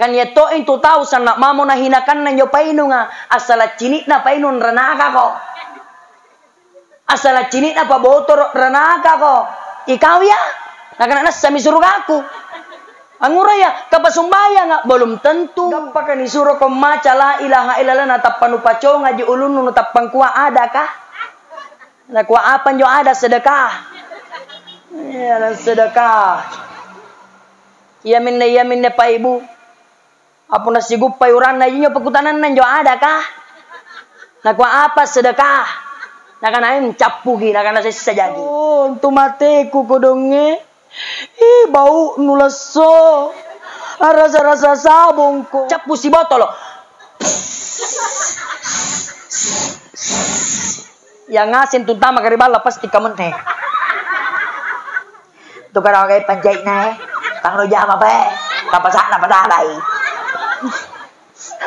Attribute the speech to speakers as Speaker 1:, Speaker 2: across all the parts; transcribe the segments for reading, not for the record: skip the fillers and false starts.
Speaker 1: Kan ya to itu tahu sana mamo na hinakan na yo painu nga asala cinit na painun ranaka ko. Asala cinit na pabotor ranaka ko. Ikaw ya, nakananas sa misurugaku. Ang uraya kapasumbaya nga belum tentu. Kapag kanisuro ko maca la ilaha illallah na tapanu paco nga di ulun no tapang kuwa ada ka. Na kuwa apan yo ada sedekah. Ya sedekah. Yamin na pa ibu. Apa na sigup payuran na yun yung pagkutanan na nyo ada ka? Nagwa apa sedekah? Nakanayin capugi, nakanasay sajagi. Oh, tumate ko kodonge. Bau nulaso. Rasa-rasa sabong ko. Capu si botol. Yang ngasin tuntama karibala pasti kamen Ito ka na kay panjay na Kang Rojama pa Kapasak na padalay.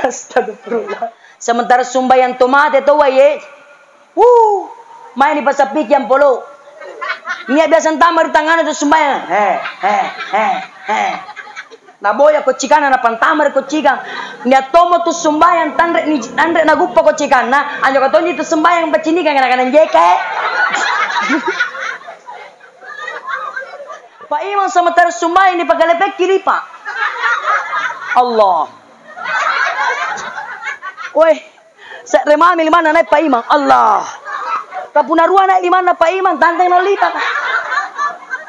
Speaker 1: Astagfirullah. Sementara sumbayan tomate to waye. Main di pasapik yang polo. Niya biasa tamar tangan itu sumbayan. Naboya ko chikana na pantamar ko chika. Niya tomo tu sumbayan tandre naguppa ko chikana. Anyo katonji tu sumbayan pacini kan kana jeke. Pak Imam sementara sumbayan di pagalepek kiri pak. Allah. Woi, remami limana naik Pak Imam. Allah. Kapunarua naik limana Pak Imam. Tanteng na lipat.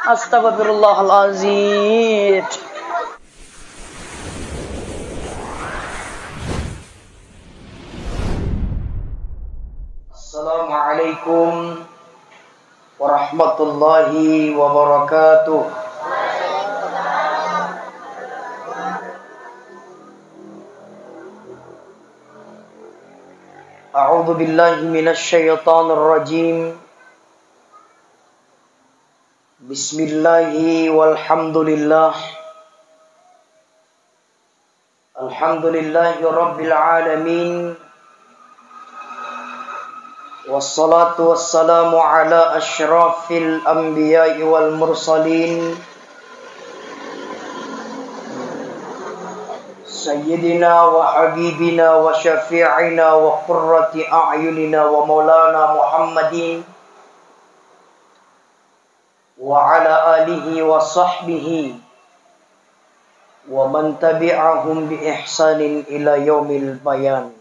Speaker 1: Astagfirullahalazim. Assalamualaikum warahmatullahi wabarakatuh. A'udzu billahi minasy syaithanir rajim. Bismillahi walhamdulillah. Alhamdulillahi rabbil alamin. Wassalatu wassalamu ala asyrafil anbiya'i wal mursalin. Sayyidina wa habibina wa syafi'ina wa qurrati a'yunina wa maulana Muhammadin wa ala alihi wa sahbihi wa man tabi'ahum bi ihsanin ila yaumil bayan.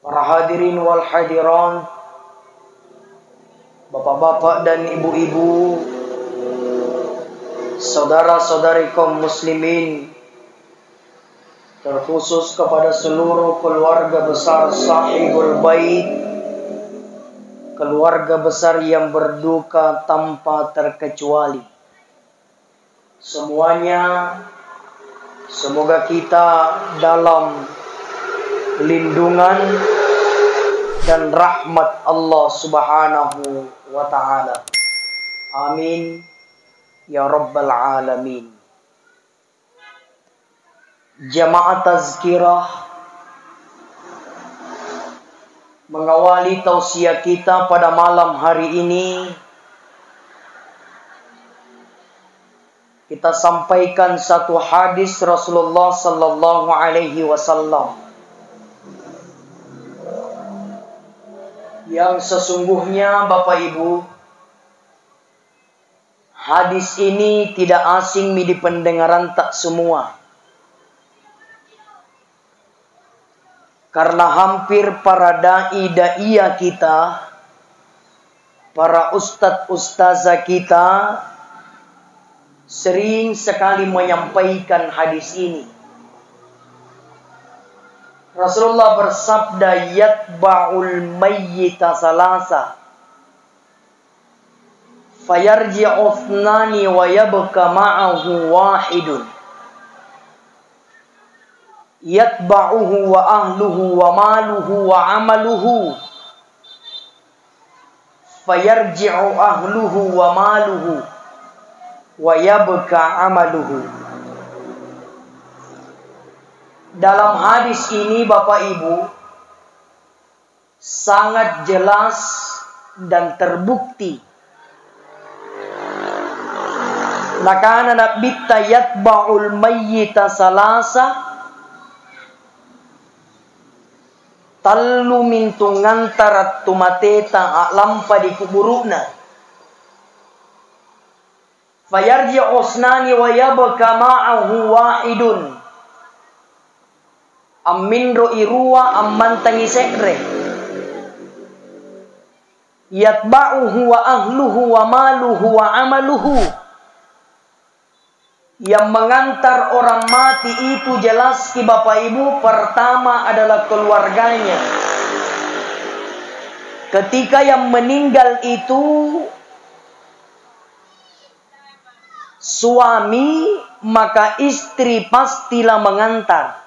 Speaker 1: Para hadirin wal hadiran, bapak-bapak dan ibu-ibu, saudara-saudari kaum muslimin, terkhusus kepada seluruh keluarga besar Sahibul Bait, keluarga besar yang berduka tanpa terkecuali. Semuanya, semoga kita dalam lindungan dan rahmat Allah Subhanahu wa ta'ala. Amin. Ya Rabbal Alamin. Jamaah tazkirah, mengawali tausiah kita pada malam hari ini, kita sampaikan satu hadis Rasulullah sallallahu alaihi wasallam yang sesungguhnya Bapak Ibu, hadis ini tidak asing di pendengaran tak semua. Karena hampir para dai-da'iyah kita, para ustadz-ustazah kita sering sekali menyampaikan hadis ini. Rasulullah bersabda, yatba'ul mayyita salasa fayarji'u ithnani wa yabqa ma'ahu wahidun yatba'uhu wa ahluhu wa maluhu wa amaluhu fayarji'u ahluhu wa maluhu wa yabqa amaluhu. Dalam hadis ini Bapak Ibu sangat jelas dan terbukti Nakana nabitta yatba'ul mayyita salasa tallu min tungantarat tumateta lampa di kuburuna fayarji osnani wa yabka ma'ahu wahidun amminro irua ammantangi sekre yatba'uhu wa ahluhu wa maluhu wa amaluhu. Yang mengantar orang mati itu jelas ki Bapak Ibu, pertama adalah keluarganya. Ketika yang meninggal itu suami, maka istri pastilah mengantar.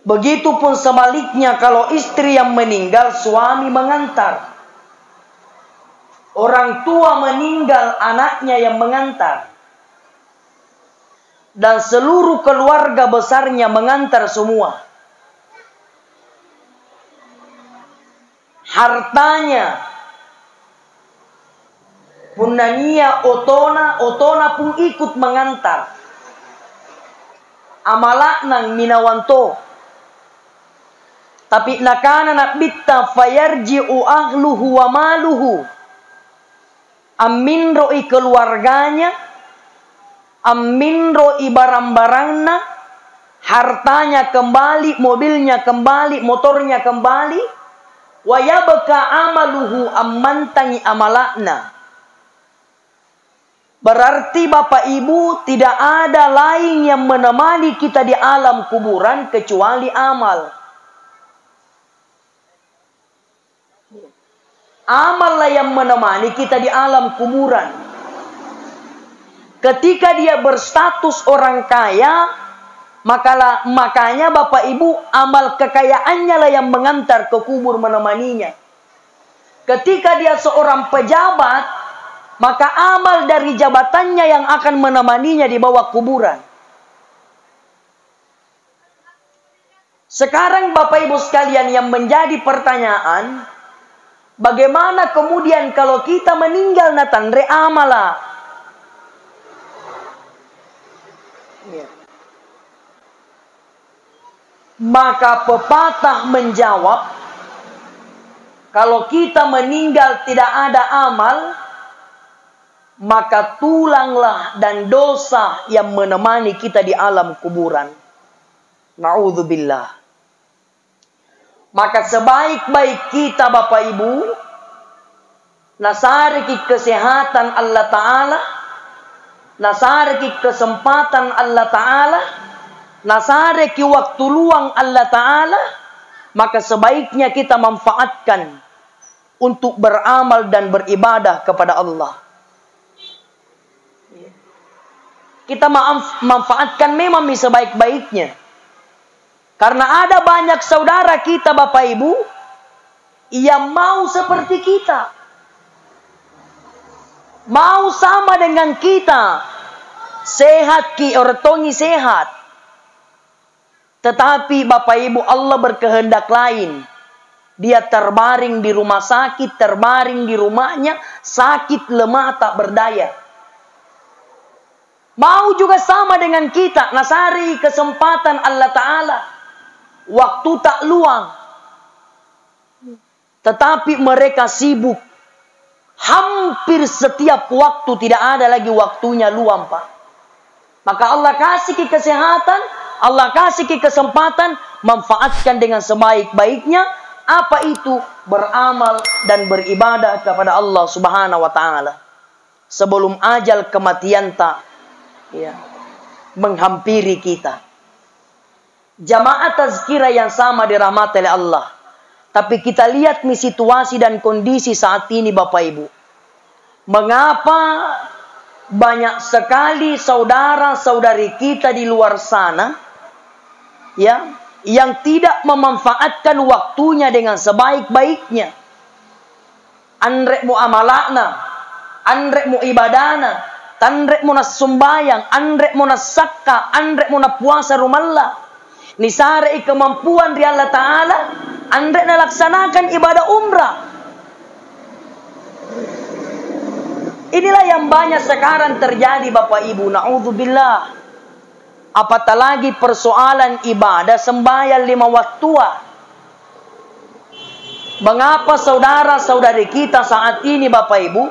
Speaker 1: Begitupun sebaliknya, kalau istri yang meninggal, suami mengantar. Orang tua meninggal, anaknya yang mengantar. Dan seluruh keluarga besarnya mengantar semua. Hartanya, punania, otona pun ikut mengantar. Amalaknang minawanto. Tapi nakana nakbitta fayarji'u ahluhu wa maluhu. Amin ro'i keluarganya, amin ro'i barang-barangna, hartanya kembali, mobilnya kembali, motornya kembali, wa yabka amaluhu ammantangi amalakna. Berarti Bapak Ibu, tidak ada lain yang menemani kita di alam kuburan kecuali amal. Amallah yang menemani kita di alam kuburan. Ketika dia berstatus orang kaya, makanya Bapak Ibu, amal kekayaannya lah yang mengantar ke kubur menemaninya. Ketika dia seorang pejabat, maka amal dari jabatannya yang akan menemaninya di bawah kuburan. Sekarang Bapak Ibu sekalian, yang menjadi pertanyaan, bagaimana kemudian kalau kita meninggal natandre amala? Maka pepatah menjawab, kalau kita meninggal tidak ada amal, maka tulanglah dan dosa yang menemani kita di alam kuburan. Na'udzubillah. Maka sebaik-baik kita Bapak Ibu, nasariki kesehatan Allah Ta'ala, nasariki kesempatan Allah Ta'ala, nasariki waktu luang Allah Ta'ala, maka sebaiknya kita manfaatkan untuk beramal dan beribadah kepada Allah. Kita manfaatkan memang sebaik-baiknya. Karena ada banyak saudara kita Bapak Ibu yang mau seperti kita. Mau sama dengan kita. Sehat ki ortongi sehat. Tetapi Bapak Ibu, Allah berkehendak lain. Dia terbaring di rumah sakit, terbaring di rumahnya, sakit, lemah, tak berdaya. Mau juga sama dengan kita, nasari kesempatan Allah Ta'ala. Waktu tak luang. Tetapi mereka sibuk. Hampir setiap waktu, tidak ada lagi waktunya luang, Pak. Maka Allah kasih kesehatan, Allah kasih kesempatan, manfaatkan dengan sebaik-baiknya. Apa itu? Beramal dan beribadah kepada Allah Subhanahu wa Ta'ala. Sebelum ajal kematian tak menghampiri kita. Jamaah tazkirah yang sama dirahmati oleh Allah. Tapi kita lihat nih situasi dan kondisi saat ini Bapak Ibu. Mengapa banyak sekali saudara-saudari kita di luar sana yang tidak memanfaatkan waktunya dengan sebaik-baiknya. Andrek mu amalakna, andrek mu ibadana, tandrek mu nas sumbayang, andrek mu nas sakka, andrek mu na puasa rumallah. Nisare kemampuan dari Allah Ta'ala, andrek na laksanakan ibadah umrah. Inilah yang banyak sekarang terjadi Bapak Ibu. Na'udzubillah. Apatah lagi persoalan ibadah sembahyang 5 waktu. Mengapa saudara-saudari kita saat ini Bapak Ibu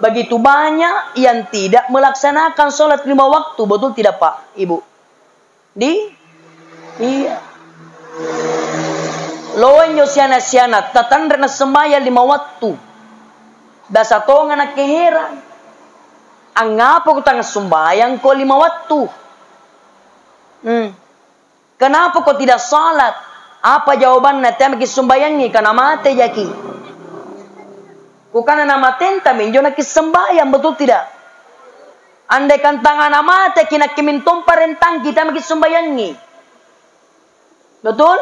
Speaker 1: begitu banyak yang tidak melaksanakan sholat 5 waktu? Betul tidak Pak Ibu? Iya. Loen yo siana-siana tatandre na sembahyang 5 waktu. Dasa tonga na keheran. Angapa ko tanga sembahyang ko 5 waktu? Kenapa kau tidak salat? Apa jawaban nanti maki sembayangi karena mate jaki. Bukan nama tenta minjo nak sembayang, betul tidak? Andai kan tangan mate kina kimintom parentang kita maki sembayangi. Betul?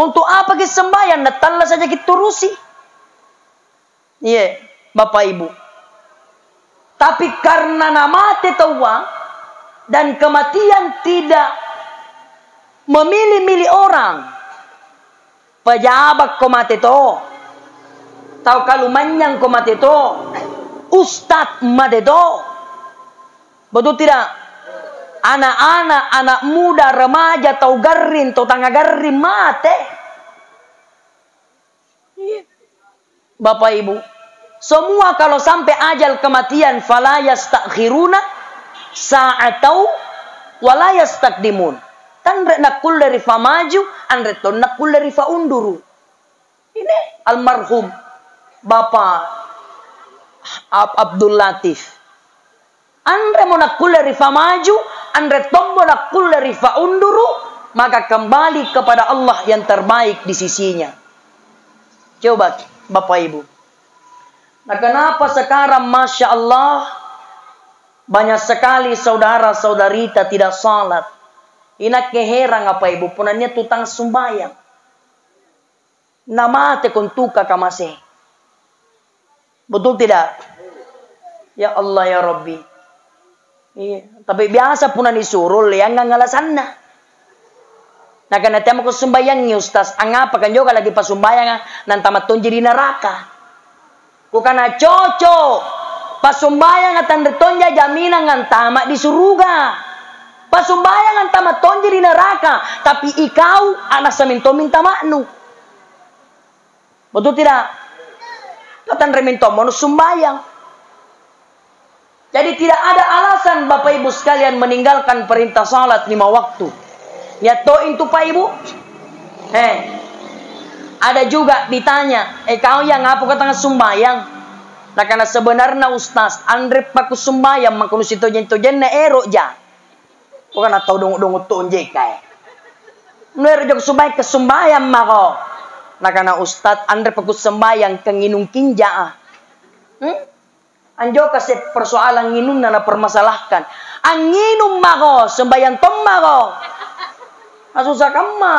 Speaker 1: Untuk apa kita sembayang? Natalla saja kita turusi. Iya, Bapak Ibu. Tapi karena nama tawa dan kematian tidak memilih-milih orang. Pejabat ko mati to. Tau kalumanyang ko mati to. Ustad mati to. Betul tidak? Anak-anak, anak muda, remaja, tau garin, tau tangga garin mati. Bapak Ibu, semua kalau sampai ajal kematian fala yastakhiruna sa'atau wala yastaqdimun. Tanre nakul dari fa maju, anre ton nakul dari fa unduru. Ini almarhum Bapak Abdul Latif. Andre mau nakul dari fa maju, andre tombo nakul dari fa unduru, maka kembali kepada Allah yang terbaik di sisinya. Coba Bapak Ibu. Nah kenapa sekarang Masya Allah banyak sekali saudara-saudarita tidak salat. Ina keherang apa Ibu punanya tutang sumbayang. Nama te kontuka kamase. Betul tidak? Ya Allah ya Rabbi. Iya. Tapi biasa punan disuruh yang ngalasan na. Nah karena tema ko sumbayang ni Ustaz. Angapa kan juga lagi pasumbayang nan tamat tunji di neraka. Kukana cocok. Pasumbayang atan retonja jaminan ngan tamat di surga. Pasumbayang ngan tamat tonji di neraka. Tapi ikau anak seminto minta maknu. Betul tidak? Katan reminto mau sumbayang. Jadi tidak ada alasan Bapak Ibu sekalian meninggalkan perintah salat 5 waktu. Ya toh itu Pak Ibu. Ada juga ditanya, kau yang apa kata sumbayang? Nah karena sebenarnya Ustaz, Andre paku sumbayang makunu situ jen na ero ja. Bukan atau dong tonje kae. Nuer jok sumbayang ke sumbayang mako. Nah karena Ustaz, Andre paku sembayang ke nginung kinja. Anjo kasih persoalan nginung nana permasalahkan. Anginum mako sembayang tom mako. Susah kama.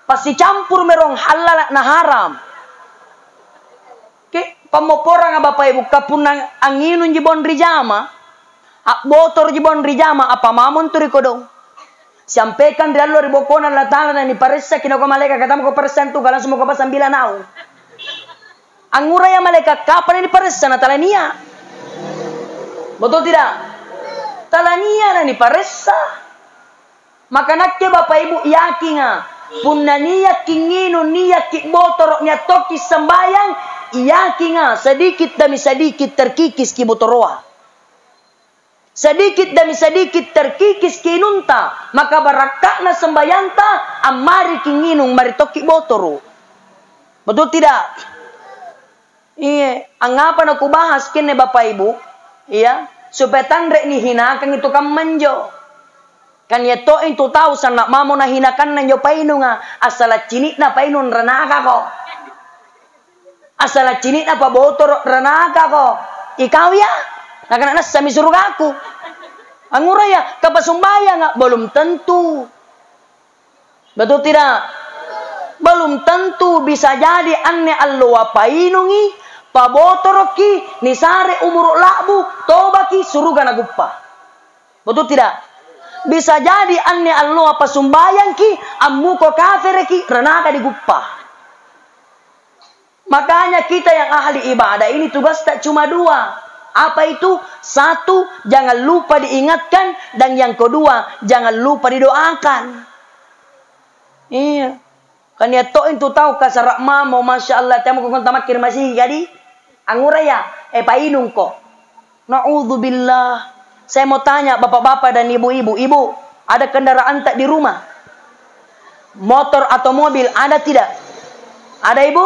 Speaker 1: Pasti campur merong halal na haram. Pamoporang nga Bapak Ibu kapunang anginun jibon rijama. Botor jibon rijama apa mamon turi kodong. Sampaikan diallo ribokonan latana na ni paresa kinako maleka katamo ko paresan tu kalang sumo ko pa 9 taon. Ang ura ya maleka kapan ni paresa na talania. Betul tidak? Talania na ni paresa. Maka nakya Bapak Ibu yakin nga. Punna niya kingino niya kibotorok niya toki sembayang. Yakin nga sedikit demi sedikit terkikis ki botoroa. Sedikit demi sedikit terkikis kinunta. Maka barakak na sembayanta. Amari kinginong maritoki botoro. Betul tidak? Iya. Ang apa na kubahas kini Bapak Ibu. Iya. Supaya tandre ni hinakan itu kam manjo. Kan yato itu tahu sana mamo na hinakan na nyo paino nga asala cinit na painon ranaka ko. Asala cinit na pabotor ranaka ko. Ikaw ya? Nakana sa misurga ko. Ang uraya kapasumbaya nga belum tentu. Betul tidak? Belum tentu bisa jadi anne alloa painongi pabotor ki ni sare umur labu tobaki suruga na guppa. Betul tidak? Bisa jadi anne Allah pasumbayang ki ammu ko kafir ki ranaka di guppa. Makanya kita yang ahli ibadah ini tugas tak cuma dua. Apa itu? Satu, jangan lupa diingatkan. Dan yang kedua, jangan lupa didoakan. Iya. Kan ya to itu tahu kasarak mamo masya Allah tamu kau tamakir masih jadi anguraya painung ko. Naudzubillah. Saya mau tanya bapak-bapak dan ibu-ibu, ibu ada kendaraan tak di rumah? Motor atau mobil ada tidak? Ada ibu?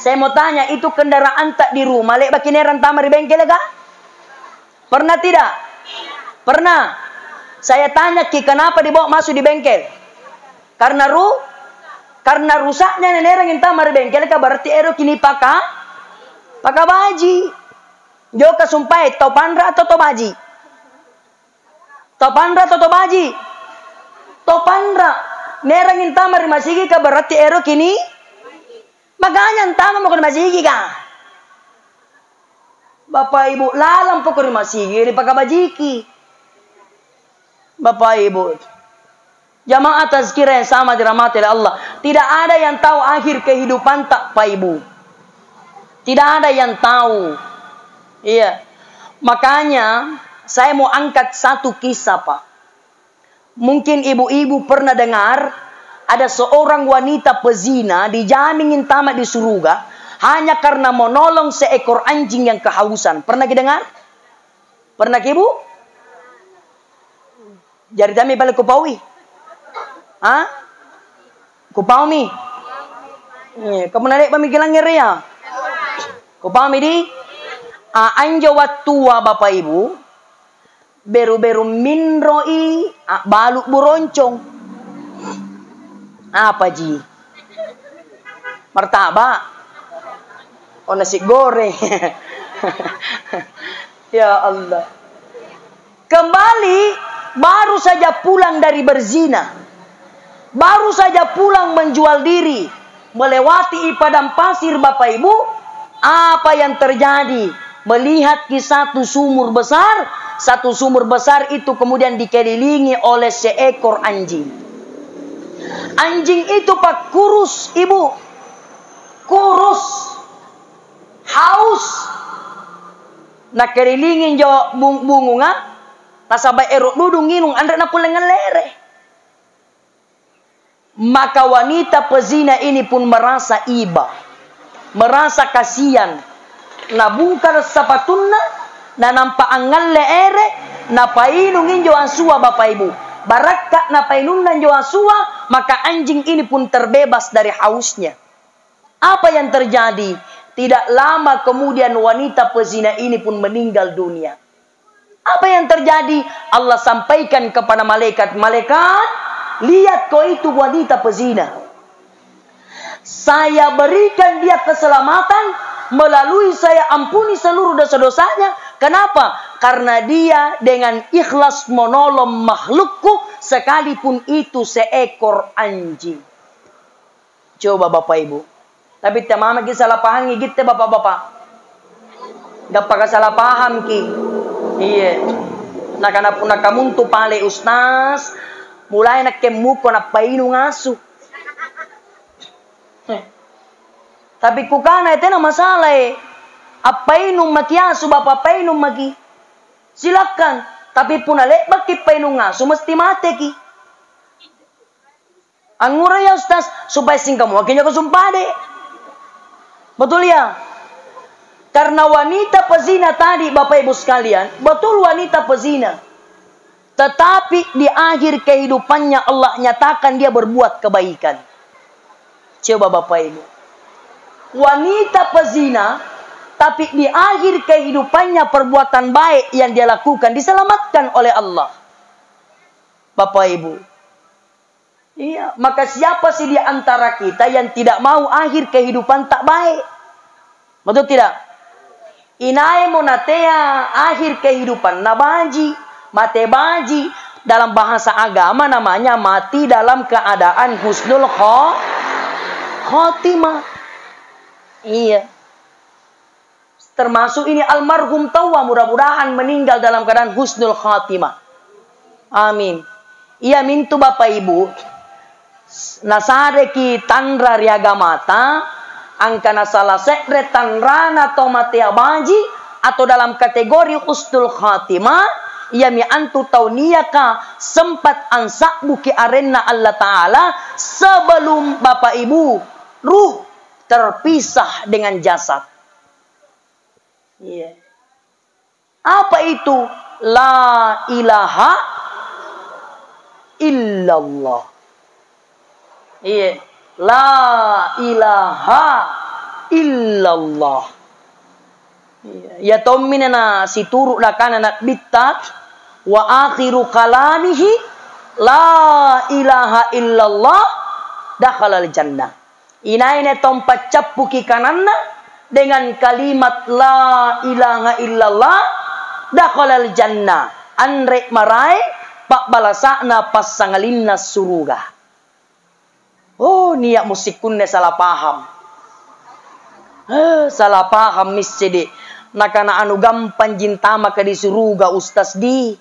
Speaker 1: Saya mau tanya itu kendaraan tak di rumah lek bakineran tamar di bengkel kah? Pernah tidak? Pernah. Saya tanya ki kenapa dibawa masuk di bengkel? Karena rusaknya nenerang yang tamar bengkel ka berarti ero kini pakai baji. Jo ka sumpai tau pandra atau tau baji? Tau pandra atau tau baji? Tau pandra. Nerang yang tamar masigi ka berarti ero kini makanya tamar mau kena masigi ka. Bapak ibu lalang pokok masigi di pakai bajiki. Bapak ibu jamaah tazkirah yang sama dirahmati oleh Allah. Tidak ada yang tahu akhir kehidupan tak Pak Ibu. Tidak ada yang tahu. Iya. Makanya saya mau angkat satu kisah Pak. Mungkin ibu-ibu pernah dengar ada seorang wanita pezina dijaminin tamat di surga hanya karena menolong seekor anjing yang kehausan. Pernah dengar? Pernah ibu? Jadi kami balik kupawi. Hah? Kupau mi? Kamu narik pemikiran ngeri ya? Kupau mi di? Anjo tua bapak ibu. Beru-beru minroi. Baluk buroncong. Apa ji? Martabak. Oh nasi goreng. Ya Allah. Kembali baru saja pulang dari berzina. Baru saja pulang menjual diri. Melewati padang pasir Bapak Ibu. Apa yang terjadi? Melihat di satu sumur besar. Satu sumur besar itu kemudian dikelilingi oleh seekor anjing. Anjing itu Pak kurus Ibu. Kurus. Haus. Nak kelilingin jo bungunga. Nasabay erok dudung nginung. Andra na pulang ngelere. Maka wanita pezina ini pun merasa iba. Merasa kasihan. Na bungkar sapatunna. Na nampak angalle ere. Na painungin jo asua Bapak Ibu. Barakak na painundan jo asua. Maka anjing ini pun terbebas dari hausnya. Apa yang terjadi? Tidak lama kemudian wanita pezina ini pun meninggal dunia. Apa yang terjadi? Allah sampaikan kepada malaikat. Lihat kau itu wanita pezina. Saya berikan dia keselamatan. Melalui saya ampuni seluruh dosa-dosanya. Kenapa? Karena dia dengan ikhlas menolong makhlukku. Sekalipun itu seekor anjing. Coba Bapak Ibu. Tapi mama ki salah paham gitu Bapak-Bapak. Gak pakai salah paham ki. Iya. Nak kamu tu pale ustaz. Mulai nak kemuko nak painu ngasu. Tapi kukana itu na masalah Apainu makiasu bapak painu maki. Silakan. Tapi pun alek baki painu ngasu mesti mate ki. Angura ya ustaz supaya singkamu akhirnya kesumpade. Betul ya? Karena wanita pezina tadi Bapak Ibu sekalian, betul wanita pezina. Tetapi di akhir kehidupannya Allah nyatakan dia berbuat kebaikan. Coba Bapak Ibu. Wanita pezina, tapi di akhir kehidupannya perbuatan baik yang dia lakukan diselamatkan oleh Allah. Bapak Ibu. Iya, maka siapa sih di antara kita yang tidak mau akhir kehidupan tak baik? Betul tidak? Inae monatea akhir kehidupan nabaji. Mate baji dalam bahasa agama namanya mati dalam keadaan husnul khotimah. Iya. Termasuk ini almarhum tawa mudah-mudahan meninggal dalam keadaan husnul khotimah. Amin. Iya mintu Bapak Ibu. Nasare ki tandra riaga mata angkana salah sekretan rana tomatea baji atau dalam kategori husnul khatimah yami antu tauniyaka sempat ansak buki arena Allah Ta'ala sebelum bapak ibu ruh terpisah dengan jasad. Yeah. Apa itu? La ilaha illallah. Iya. La ilaha illallah. Ya tomminana situru lakana nak bitat wa akhiru kalamihi la ilaha illallah dakhalal jannah. Inaine tompat cappuki kananna dengan kalimat la ilaha illallah dakhalal jannah. Anrek marai pak balasakna pas sangalinna suruga. Oh, niat musik kunne salah paham. Salah paham miscede. Nakana anu gampang jintama ke di suruga ustaz di.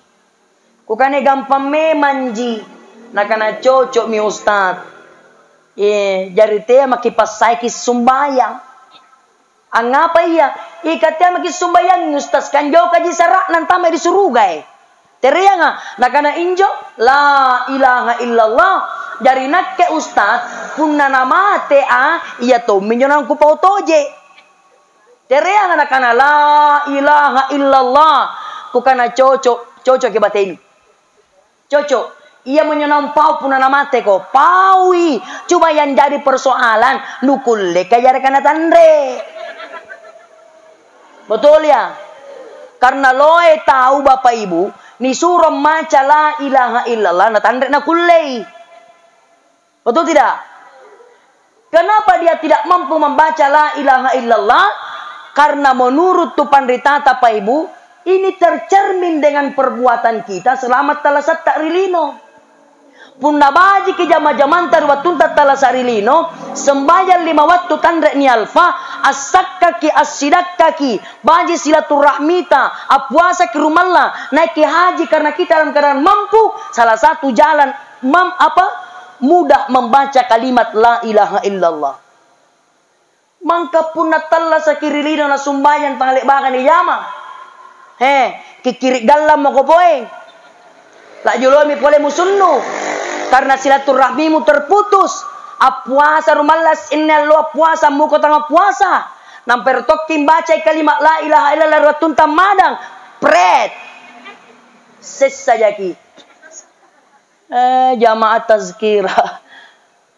Speaker 1: Kukane gampang memanji. Nakana cocok mi ustaz. Jari teh maki pasai kis sumbayang. Angapa iya? Ikatnya maki sumbayang ustaz kan jauh kaji sarak nantama di suruga Teria nga, nakana injo la ilaha illallah. Jari nakke ustaz punna nama iya to minyonan ku pautoje. Terea nga nakana la ilaha illallah. Kukana cocok ke bateni. Cocok. Ia menyonan pau punna nama ko. Paui. Cuma yang jadi persoalan nukulle kaya rekana tandre. Betul ya? Karena loe tahu bapak ibu ni suruh maca la ilaha illallah na tandre na kullei. Betul tidak? Kenapa dia tidak mampu membaca la ilaha illallah? Karena menurut tu pandritata Pak Ibu, ini tercermin dengan perbuatan kita selama talasat takrilino. Punna baji ke jama-jaman tarwatunta talasarilino, sembahyang 5 waktu tandre ni alfa, as-sakkaki as-sidakkaki, baji silaturahmita, apuasa ke rumalla, naik ke haji karena kita dalam keadaan mampu, salah satu jalan mudah membaca kalimat la ilaha illallah. Mangka punna talla sakirilino na sumbayan pangalek bakan di jama. Kikiri galam mo ko poe. La julomi pole musunnu. Karena silaturahmimu terputus. Apuasa rumalas inna lo puasa muko tanga puasa. Namper tokim baca kalimat la ilaha illallah ratunta madang. Pret. Sesajaki. Jamaah tazkirah.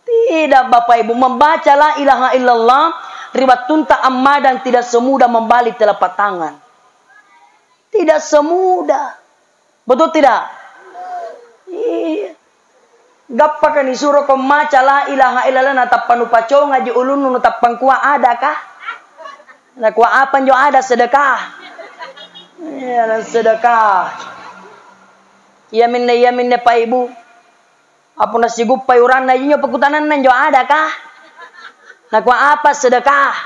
Speaker 1: Tidak Bapak Ibu membaca la ilaha illallah riwayat tunta ammadang tidak semudah membalik telapak tangan. Tidak semudah. Betul tidak? Iya. Gappa kan disuruh kau maca la ilaha illallah natapan upacong ngaji ulun natapan kuah ada kah? Nah kuah apa jo ada sedekah? Iya sedekah. Yaminne Pak Ibu. Apa nasi gupai uran na inyo pekutanan nanjo ada kah? Nak apa sedekah?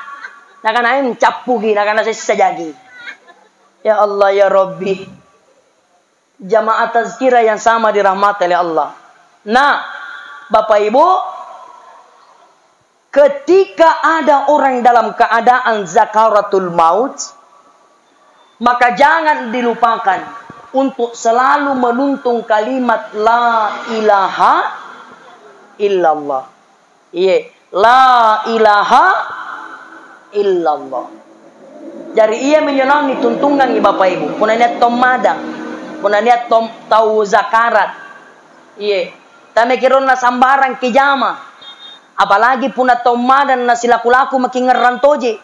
Speaker 1: Nak kana capugi, nak kana sejagi. Ya Allah ya Rabbi. Jamaah tazkirah yang sama dirahmati oleh Allah. Nah, Bapak Ibu, ketika ada orang dalam keadaan zakaratul maut, maka jangan dilupakan untuk selalu menuntung kalimat la ilaha illallah. Iya, la ilaha illallah. Jadi ia menyenangi tuntungan ni Bapak Ibu. Puna niat tom madang, puna niat tom tahu zakarat. Iya, tapi kiron na sambarang kijama. Apalagi puna tom madang na silaku-laku makin ngerantoje.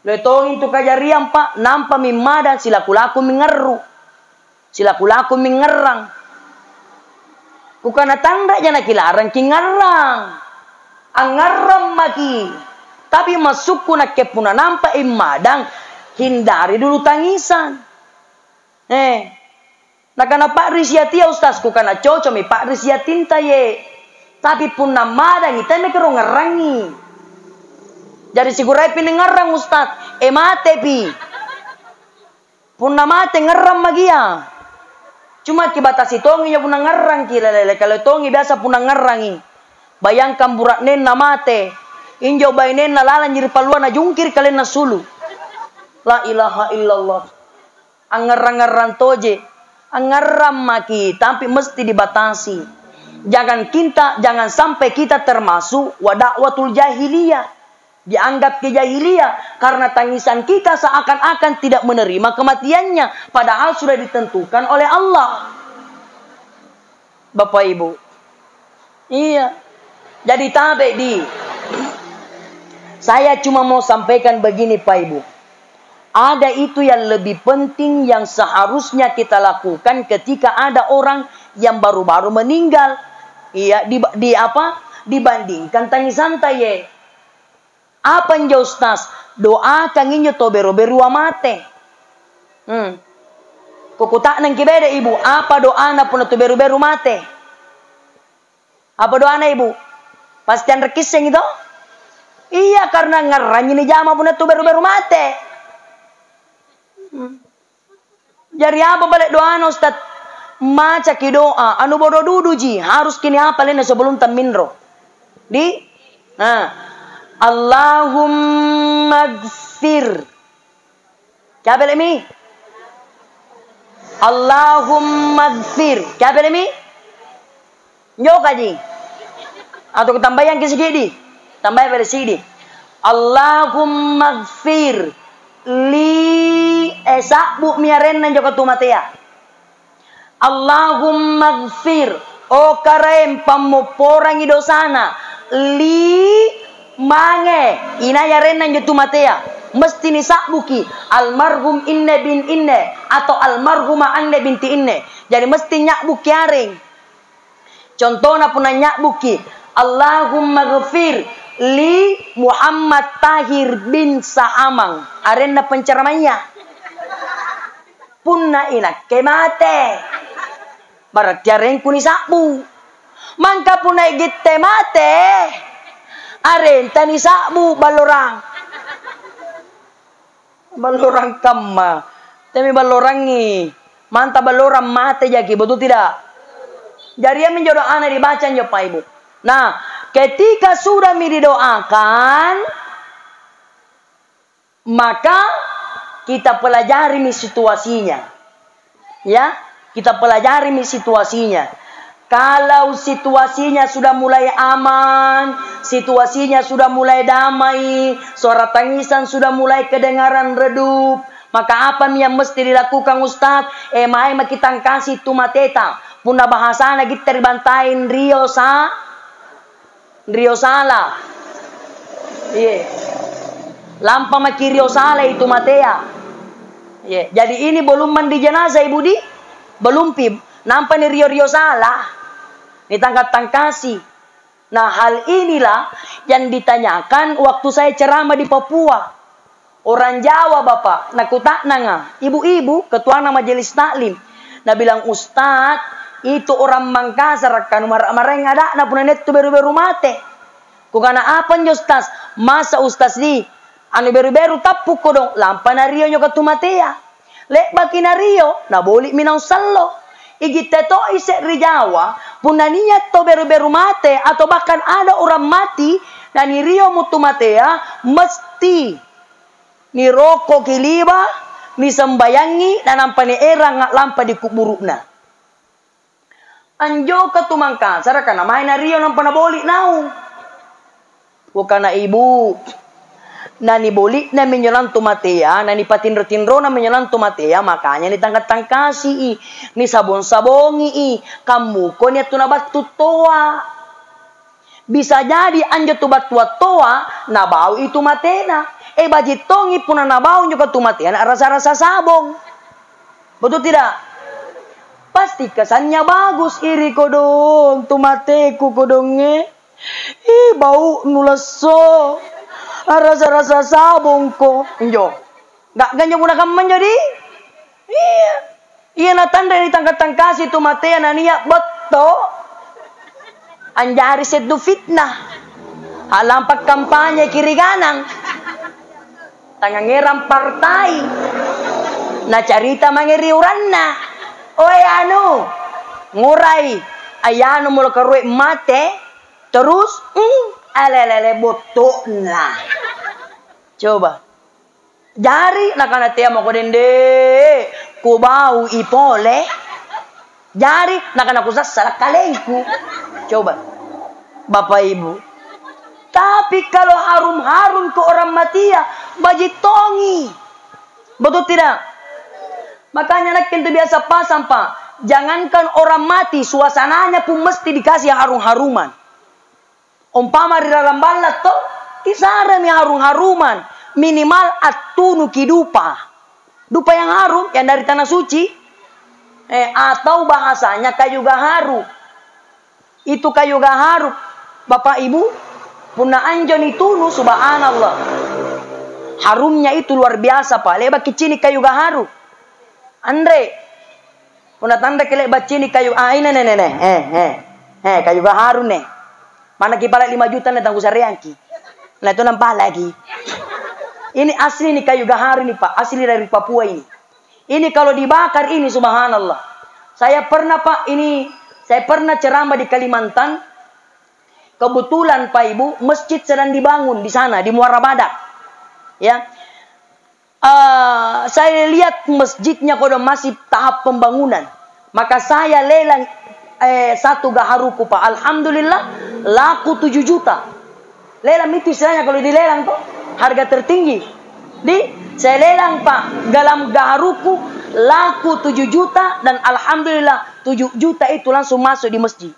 Speaker 1: Letong itu kajarian Pak, nampak mimadan silaku-laku mengeru. Silaku-laku mengerang. Bukan tanda jana kilarang kingerang. Angarang maki. Tapi masukku nak kepuna nampak imadang, hindari dulu tangisan. Nak kana Pak Risiatia ustazku kana cocok mi Pak Risiatinta ye. Tapi pun namadang kita me kero ngerangi. Jadi sigurai pinengarang ustaz, mate pi. Punna mate ngarang magia. Cuma kibatasi tongi ya punna ngarang kira lele. Kalau tongi biasa punna ngarangi. Bayangkan burak nen mate. Injo bainen na lalan nyiri paluan na jungkir kalian na sulu. La ilaha illallah. Angar-angaran toje. Angaram maki. Tapi mesti dibatasi. Jangan sampai kita termasuk wadakwatul jahiliyah. Dianggap kejahiliyah. Karena tangisan kita seakan-akan tidak menerima kematiannya. Padahal sudah ditentukan oleh Allah. Bapak Ibu. Iya. Jadi tabe di. Saya cuma mau sampaikan begini Pak Ibu. Ada itu yang lebih penting yang seharusnya kita lakukan ketika ada orang yang baru-baru meninggal. Iya, dibandingkan tangisan taye. Apa njo Ustaz? Doa kanginyo to beru-beru amate. Kukutak nang kibede Ibu, apa doa na pun to beru-beru mate? Apa doa na Ibu? Pastian rekiseng itu? Iya, karena ngaranya ni jama pun to beru-beru mate. Jadi apa balik doa na Ustaz? Maca ki doa, anu bodo dudu ji, harus kini apa lena sebelum taminro. Allahumma gfir. Kya bele mi? Allahumma gfir. Kya bele mi? Nyo kaji. Atau tambayan kisigi. Tambah bele sidi. Allahumma gfir li esakbu miaren nan joko tumatea. Allahumma gfir. O karem pamoporang idosana. Li mange inayaren nan joko tumatea. Mesti ni sakbuki almarhum inne bin inne atau almarhuma anne binti inne. Jadi mesti nyakbuki aring. Contohnya pun nyakbuki Allahumma ghafir li Muhammad Tahir bin Saamang. Arena penceramanya. Punna ina kemate. Berarti arengku ni sakbu. Mangka punna igite mate. Arenta ni sakbu balorang. Balorang kama. Tapi balorang ni. Mantap balorang mate jaki. Betul tidak? Jadi yang menjodoh anak dibaca ya Pak Ibu. Nah, ketika sudah didoakan. Maka kita pelajari nih situasinya. Ya. Kita pelajari nih situasinya. Kalau situasinya sudah mulai aman, situasinya sudah mulai damai, suara tangisan sudah mulai kedengaran redup, maka apa yang mesti dilakukan Ustaz? Mai kita kasih tumateta. Punna bahasana kita dibantain Rio Sala. Iya. Lampa maki Rio Sala itu matea. Iya. Jadi ini belum mandi jenazah Ibu di? Belum pib. Nampak ni Rio Sala. Ditangkap-tangkasi. Nah, hal inilah yang ditanyakan waktu saya ceramah di Papua. Orang Jawa Bapak, nakutak nanga. Ibu-ibu, ketua majelis taklim. Nah bilang, Ustaz, itu orang Mangkasar kan mareng ada na punanet tu beru-beru mate. Kukana apa nyo Ustaz? Masa Ustaz di anu beru-beru tapuk ko dong lampa na Rio nyo katumatea. Lek baki na Rio, na bolik minang sallo. Igite to ise Rijawa, punaninya to beru-beru mate atau bahkan ada orang mati dan ni Rio mutumatea mesti ni roko kiliba ni sembayangi dan nampani era ngak lampa di kuburukna. Anjo ketumangka cara kana main na Rio nampana bolik nau. Bukana ibu nani bolik na menyolan tumatea, nani patinro-tinro na menyolan tumatea, makanya ni tangkat-tangkasi ni sabon-sabongi kamu ko niya tunabat tutoa. Bisa jadi anjo tubat toa na bau itu matena. Bajitongi puna na bau juga tumatea na rasa-rasa sabong. Betul tidak? Pasti kesannya bagus iri kodong tumateku kodonge. Bau nulaso. Rasa-rasa sabong ko. Injo. Gak ganyo guna kaman jadi. Iya. Iya na tanda ni tangkat-tangkasi tumatea na niya beto. Anjari sedu fitnah. Halampak kampanye kiri ganang. Tangangeram partai. Na carita mangiriuran na. Oy ngurai. Ayano mula karuwe mate. Terus alelele botok lah. Coba. Jari nakana tia mo ko dende. Ku bau ipole. Jari nakana ku sasala kalengku. Coba. Bapak Ibu. Tapi kalau harum-harum ke orang matia, bajitongi. Betul tidak? Makanya nak itu biasa pasang, Pak. Jangankan orang mati, suasananya pun mesti dikasih harum-haruman. Umpama di dalam balat toh, kisah mi harum-haruman. Minimal atunu kidupa. Dupa yang harum, yang dari tanah suci. Atau bahasanya kayu gaharu. Itu kayu gaharu. Bapak Ibu, puna anjon itunu, subhanallah. Harumnya itu luar biasa, Pak. Leba kicini kayu gaharu. Andre, puna tanda kelek bacini kayu ini kayu gaharu nih. Mana kipala 5 juta nih tangguh sarianki. Nah itu nampak lagi. Ini asli nih kayu gaharu nih, Pak. Asli dari Papua ini. Ini kalau dibakar ini subhanallah. Saya pernah, Pak, saya pernah ceramah di Kalimantan. Kebetulan, Pak Ibu, masjid sedang dibangun di sana, di Muara Badak. Ya. Saya lihat masjidnya kalau masih tahap pembangunan. Maka saya lelang satu gaharuku, Pak. Alhamdulillah, laku 7 juta. Lelang itu istilahnya kalau dilelang tuh harga tertinggi. Saya lelang, Pak, dalam gaharuku laku 7 juta dan alhamdulillah 7 juta itu langsung masuk di masjid.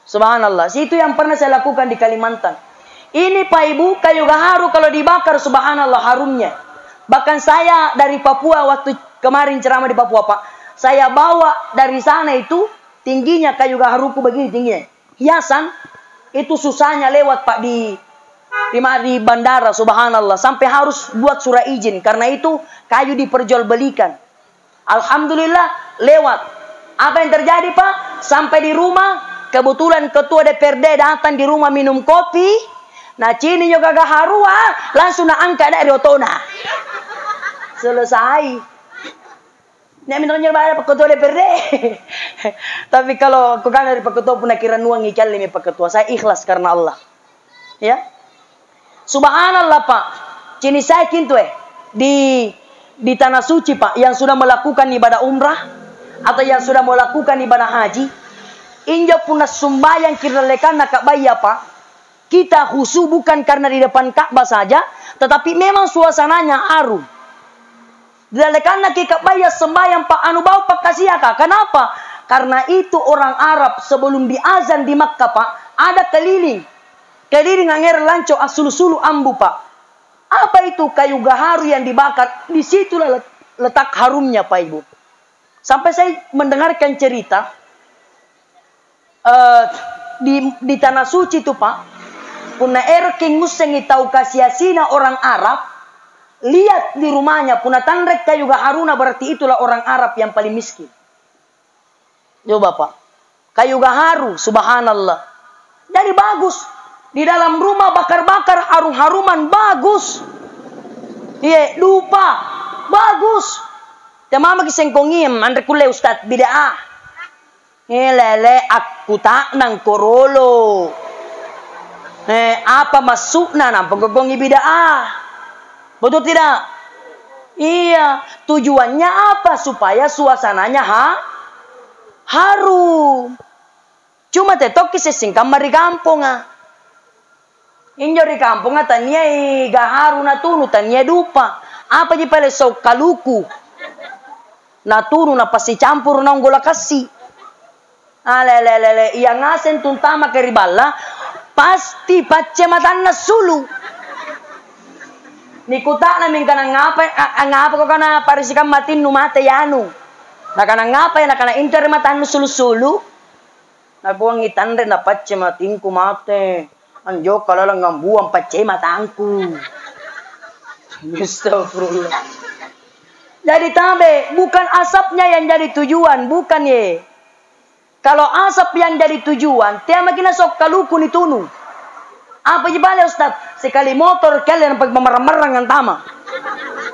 Speaker 1: Subhanallah. Itu yang pernah saya lakukan di Kalimantan. Ini, Pak Ibu, kayu gaharu kalau dibakar subhanallah harumnya. Bahkan saya dari Papua waktu kemarin ceramah di Papua, Pak. Saya bawa dari sana itu tingginya kayu gaharuku begini tingginya. Hiasan itu susahnya lewat, Pak, di bandara subhanallah. Sampai harus buat surat izin karena itu kayu diperjualbelikan. Alhamdulillah lewat. Apa yang terjadi, Pak? Sampai di rumah, kebetulan ketua DPRD datang di rumah minum kopi. Nah, cini juga gaharua, langsung na angkat dari otona. Selesai. Ini minta bayar Pak Ketua DPRD. Tapi kalau aku kan dari Pak Ketua pun kira nuang ikan limi Pak Ketua. Saya ikhlas karena Allah. Ya. Subhanallah, Pak. Cini saya kintu di tanah suci, Pak, yang sudah melakukan ibadah umrah atau yang sudah melakukan ibadah haji. Injo punah sumbayang kira lekan nak bayar, Pak. Kita khusyuk bukan karena di depan Ka'bah saja, tetapi memang suasananya harum. Karena kita bayar sembahyang Pak anu bau Pak kasiaka. Kenapa? Karena itu orang Arab sebelum diazan di Makkah, Pak, ada keliling. Keliling anger lanco asulu-sulu ambu, Pak. Apa itu kayu gaharu yang dibakar? Di situlah letak harumnya, Pak Ibu. Sampai saya mendengarkan cerita di tanah suci itu, Pak. Puna erking musengi tau kasiasina orang Arab, lihat di rumahnya puna tandrek kayu gaharuna, berarti itulah orang Arab yang paling miskin. Coba, Pak, kayu gaharu subhanallah. Jadi bagus di dalam rumah bakar-bakar harum-haruman bagus. Iya, lupa bagus. Temama kisengkongim andre kule Ustaz bid'ah. Lele aku tak nang korolo. Apa masukna nang penggongi bid'ah? Betul tidak? Iya, tujuannya apa? Supaya suasananya harum. Cuma tetok sesingkam mari kampung ah. Injo di kampung ah tanya gaharu na tunu tanya dupa. Apa je pale sok kaluku? Na tunu na pasti campur na unggola kasih. Lele yang ngasen tuntama keribala pasti pace matanna sulu. Nikuta namin ka na ngapa ko ka na parisikan matin numate yanu. Na ka na ngapa na ka na inter matan sulu-sulu. Nabuang itandre na pace matin kumate. Anjo kalau lang ngambuang pace matangku. Astagfirullah. Jadi tabe, bukan asapnya yang jadi tujuan, bukan ye. Kalau asap yang jadi tujuan, tiap makin sok kaluku ni tunu. Apa je balik Ustaz? Sekali motor kalian pag memerang-merang ang tama.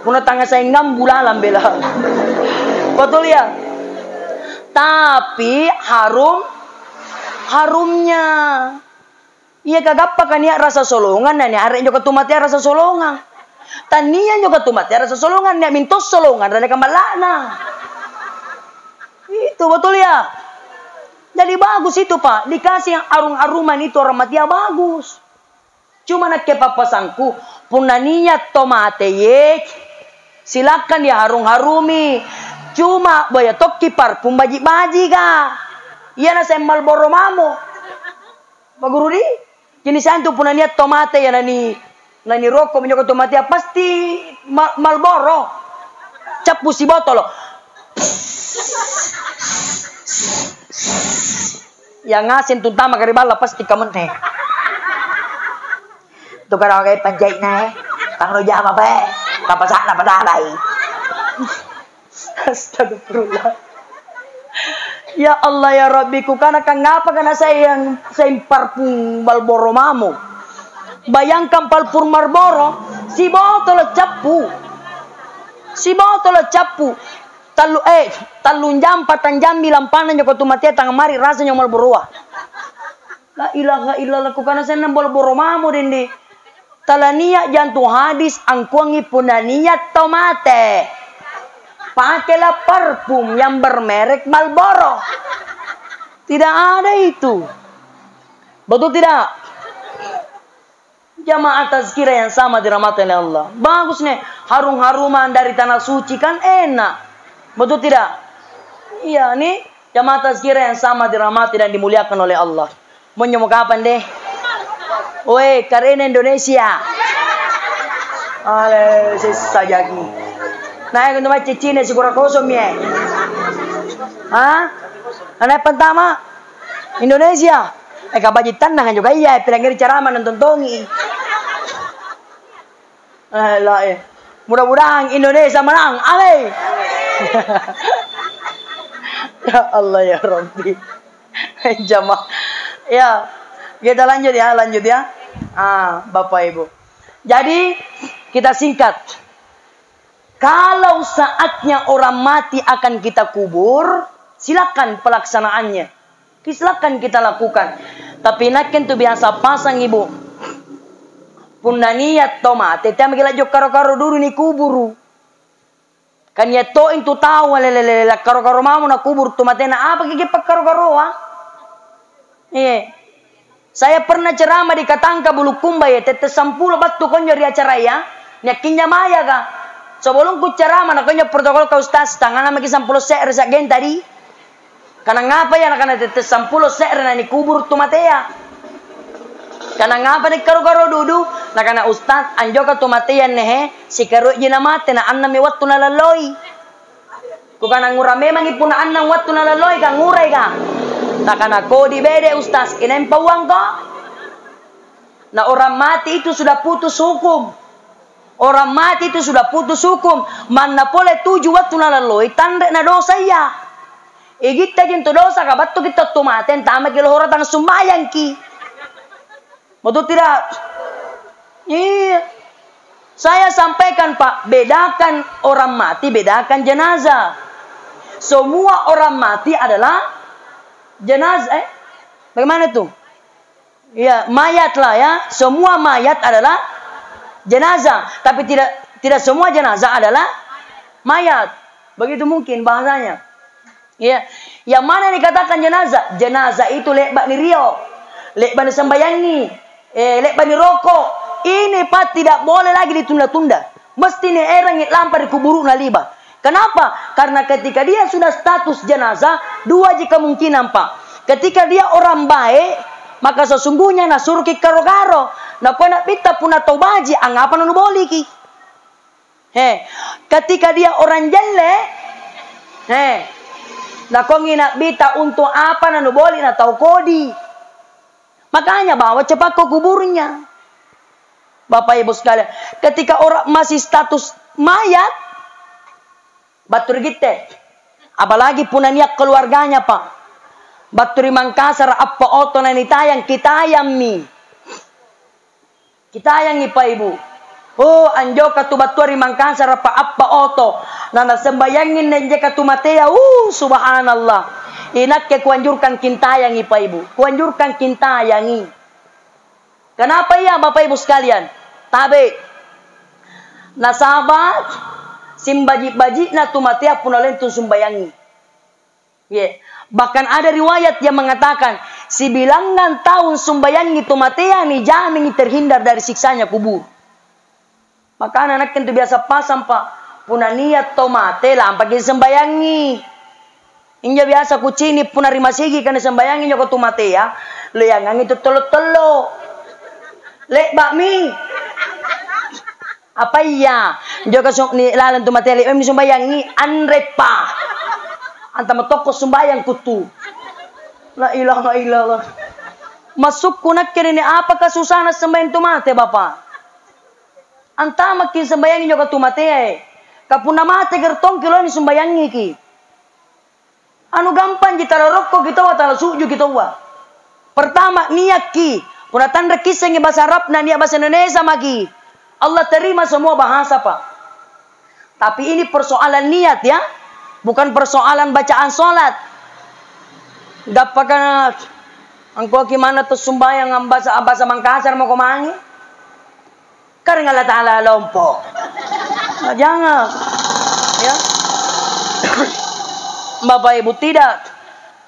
Speaker 1: Kuna tanga sa ngambulalam bela. Betul ya? Tapi harumnya. Iya kagappa kan ya rasa solongan na ni are nyo katumati rasa solongan. Tanian nyo katumati rasa solongan ni mintos solongan rada kamalana. Itu betul ya. Jadi bagus itu Pak. Dikasih yang arung-aruman itu orang mati ya bagus. Cuma nak kepapasangku punaninya tomate yek. Silakan dia harung-harumi. Cuma boya toki parfum baji-baji ka. Iya na saya Marlboro mamo. Pak Guru di. Kini santu punaninya tomate ya nani rokok menyokot tomate ya pasti Marlboro. Capu si botol. Yang ngasin tuntama karibala pasti kamu teh. Tuh kalau kayak panjait na Kang Roja apa be? Papasak na padaray. Astagfirullah. Ya Allah ya Rabbiku, karena ngapa karena saya parfum Marlboro mamo. Bayangkan parfum Marlboro, si botol capu. Si botol capu. Talun jam, 4 jam bilang panen joko tumatia tang mari rasanya Marlboro. La ilaha illallah ku kana sen Marlboro mamo dende. Talania jantung hadis angkuangi punania tomate. Pakailah parfum yang bermerek Marlboro. Tidak ada itu. Betul tidak? Jamaah tazkirah yang sama dirahmati oleh Allah. Bagus nih, harum-haruman dari tanah suci kan enak. Betul tidak? Iya nih, jamaah tazkirah yang sama dirahmati dan dimuliakan oleh Allah. Mau nyemuk kapan deh? Woi, karena Indonesia. Ale, sesajaki. Nah, yang cuma cicine si kurang kosong ya. Hah? Anak pertama Indonesia. Kabaji tanah juga iya, pilih ceramah nonton tongi. Lah mudah-mudahan Indonesia menang. Ale. Ya Allah ya Rabbi. Jamaah. Ya, kita lanjut ya. Bapak Ibu. Jadi kita singkat. Kalau saatnya orang mati akan kita kubur, silakan pelaksanaannya. Silakan kita lakukan. Tapi naken tu biasa pasang ibu. Pundaniat tomate, tiap gila jok karo-karo dulu ni kuburu. Kan ya to itu tahu lele karo-karo mau na kubur tomate na apa gigipak karo-karo Saya pernah ceramah di Katangka Bulukumba ya, tetes 10 batu konyo di acara ya. Nyakinya maya ka. Sebelum ku ceramah na konyo protokol ka ustaz, tangan magi 10 seer sa gen tadi. Karena ngapa ya karena tetes 10 seer na ni kubur tomate ya. Karena ngapa ni karo-karo dudu, na kana ustaz anjo ka tomate ya nehe, si karo jina mate na anna mi wattu na laloy. Ku kana ngura memang ipuna anna wattu na laloy ka nguray ka. Na kana ko di bede ustaz, kinain pawang ko. Na orang mati itu sudah putus hukum. Orang mati itu sudah putus hukum. Mana boleh 7 waktu na laloy, tandre na dosa ya. Kita jinto dosa ka batu kita tumaten tama kilo horatan sumbayang ki. Betul tidak? Iya. Saya sampaikan Pak, bedakan orang mati, bedakan jenazah. Semua orang mati adalah jenazah. Bagaimana tuh? Ya, mayat lah ya. Semua mayat adalah jenazah, tapi tidak semua jenazah adalah mayat. Begitu mungkin bahasanya. Ya, yang mana dikatakan jenazah? Jenazah itu lekbak ni rio, lekbak ni sembayangi, lekbak ni rokok. Ini Pak tidak boleh lagi ditunda-tunda. Mesti ni orang lampar di kuburu na liba. Kenapa? Karena ketika dia sudah status jenazah, 2 jika kemungkinan Pak. Ketika dia orang baik, maka sesungguhnya na suruh ki karo-karo. Na ko na pita puna tobaji anggapan nu boli ki. Ketika dia orang jelek, na ko ngina bita untuk apa na nu boli na tau kodi. Makanya bawa cepat ke kuburnya. Bapak Ibu sekalian, ketika orang masih status mayat, batur gite. Apalagi punaniak keluarganya Pak. Baturi Mangkasar apa oto na nitayang kitayang mi. Kitayang Pak Ibu. Oh anjo ka tu baturi Mangkasar apa oto. Na nasembayangin na nje ka tu matea. Subhanallah. Inak ke kuanjurkan kintayang Pak Ibu. Kuanjurkan kintayangi. Kenapa ya Bapak Ibu sekalian? Tabe. Nasabat simbaji-baji na tumatea punalen tu sumbayangi. Yeah. Bahkan ada riwayat yang mengatakan si bilangan tahun sumbayangi tumatea ni jamin terhindar dari siksanya kubur. Maka anak itu biasa pasang pak puna niat tomate lah pagi sembayangi. Inja biasa kucini puna rimasigi kan sembayangi nyoko tumatea. Lo yang itu telo-telo. Lek bakmi. Apa iya? Joka ni lalan tu materi em sumbayangi anrepa. Antama toko sumbayang kutu. La ilaha illallah. Masuk kunak kini apa kesusahan sembahyang tu mate Bapak? Antama kin sembayangi joka tu mate. Kapuna mate gertong kilo ni sumbayangi ki. Anu gampang kita rokok kita wa tala suju kita wa. Pertama niat ki. Puna tanda kisah yang bahasa Arab dan niat bahasa Indonesia maki. Allah terima semua bahasa Pak. Tapi ini persoalan niat ya. Bukan persoalan bacaan sholat. Dapakan engkau gimana tuh sumbayang bahasa Mangkasar mau kemangi? Karena Allah Ta'ala lompo. Nah, jangan. Ya. Bapak Ibu tidak.